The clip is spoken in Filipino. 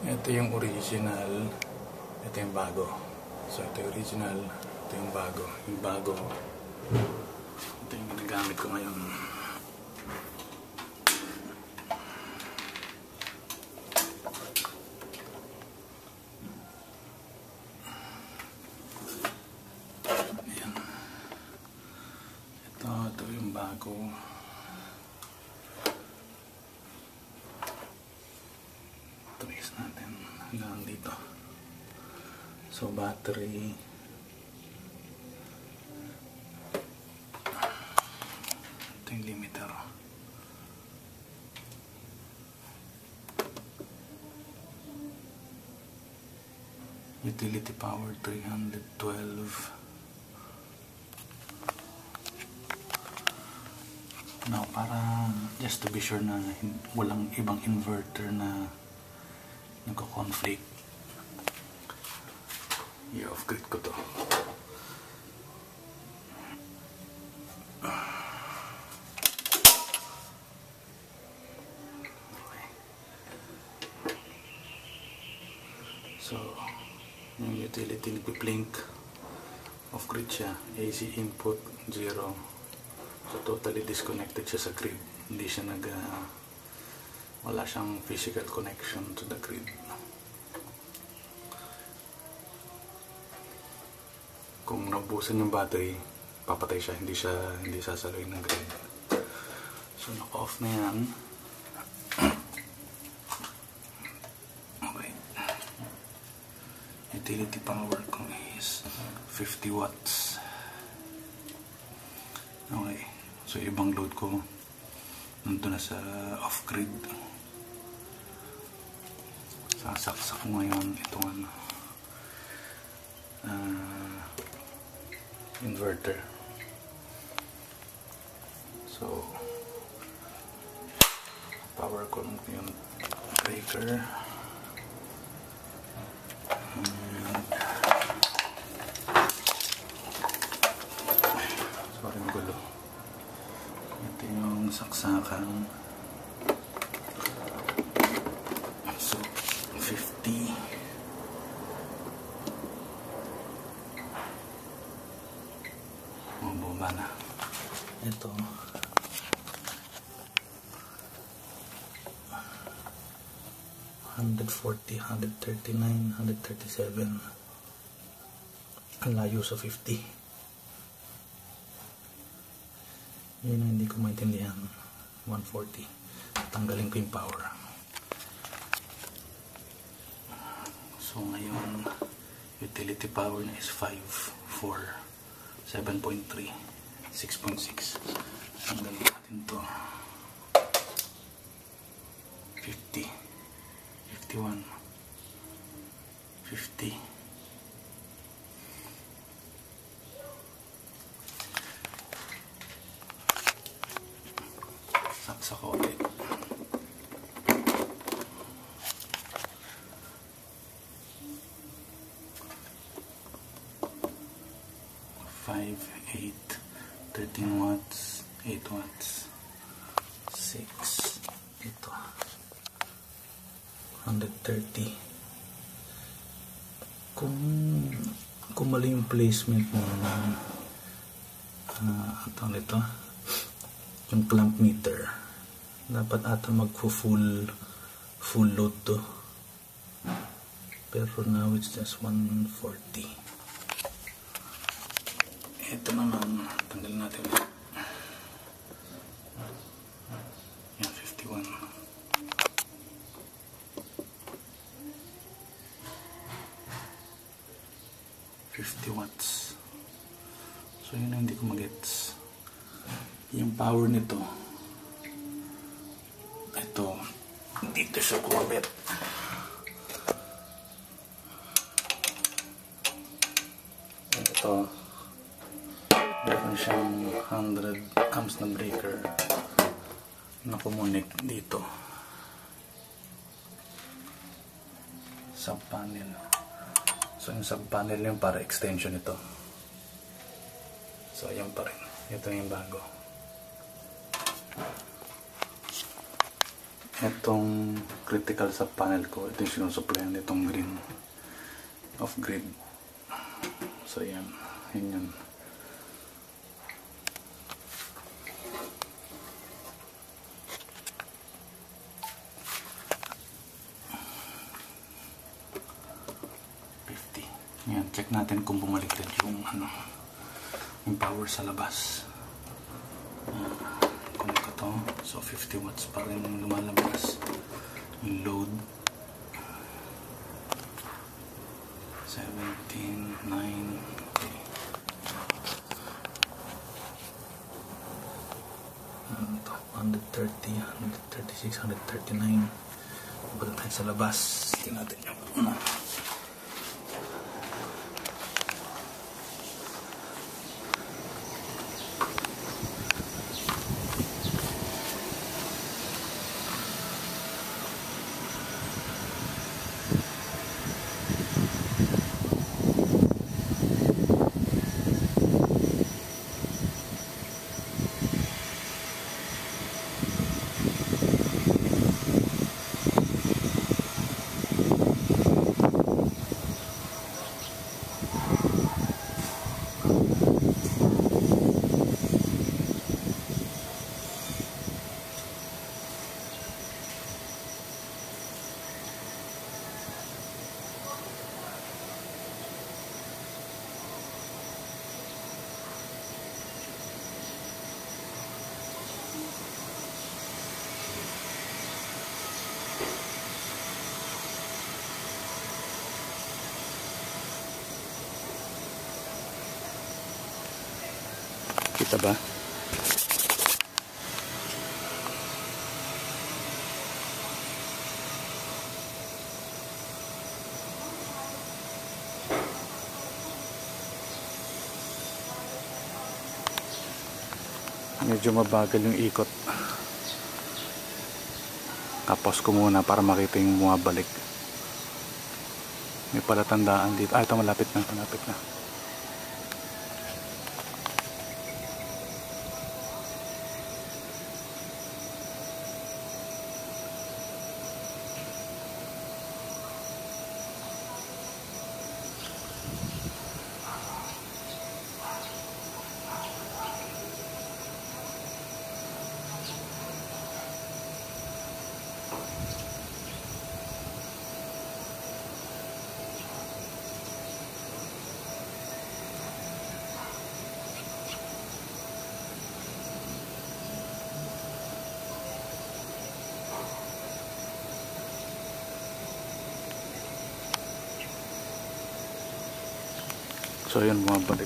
Ito yung original, ito yung bago. So ito yung original, ito yung bago. Yung bago, ito yung ginagamit ko ngayon. Ayan. Ito yung bago. Trace natin hanggang dito. So battery, ito yung limiter. Utility power 312. Now, para just to be sure na walang ibang inverter na nagko-conflict, i-off-grid ko to. Okay. So, yung utility nagpi-blink, off-grid siya, AC input 0. So totally disconnected siya sa grid. Hindi siya wala siyang physical connection to the grid. Kung naubusan yung battery, papatay siya, hindi sasaloy ng grid. So naka-off na yan. Okay. Utility power ko is 50 watts. Okay. So ibang load ko nandun na sa off-grid. Sasaksak ko ngayon itong inverter. So power ko yung breaker. Sorry, magulo. Ito yung saksakan. So 50. Bumaba na. Ito 140, 139, 137. Ang layo sa 50. Yun ang hindi ko maintindihan. 140. Tanggalin ko yung power. So ngayon, utility power na is 5, 4, 7.3, 6.6. Tanggalin natin to. 50, 51, 50. Saksak ko ulit. 5, 8, 13 watts, 8 watts, 6, ito, 130. Kung mali yung placement mo ito nito, yung clamp meter, dapat ata full load to, pero now it's just 140. Ito naman, tanggalin natin yan, 51. 50 watts. So yun ang hindi ko magets. Yung power nito, ito, dito siya kumabit. Ito, meron siyang 100 amps na breaker na kumonect dito sub panel. So yung sub panel yung para extension ito. So yan pa rin. Ito yung bago. Itong critical sa panel ko, ito yung sinusuplayan nitong green off grid. So yan, yun. Yan, check natin kung bumaliktad yung yung power sa labas. Kung ito to, so 50 watts pa rin yung lumalabas. Yung load 17, 9, okay. Ito, 130, 136, 139. Balik tayo sa labas. Tingnan natin yung kita ba? Medyo mabagal yung ikot. Tapos ko muna para makita yung bumabalik. May palatandaan dito. Ito malapit na, malapit na. So yun, bumabalik.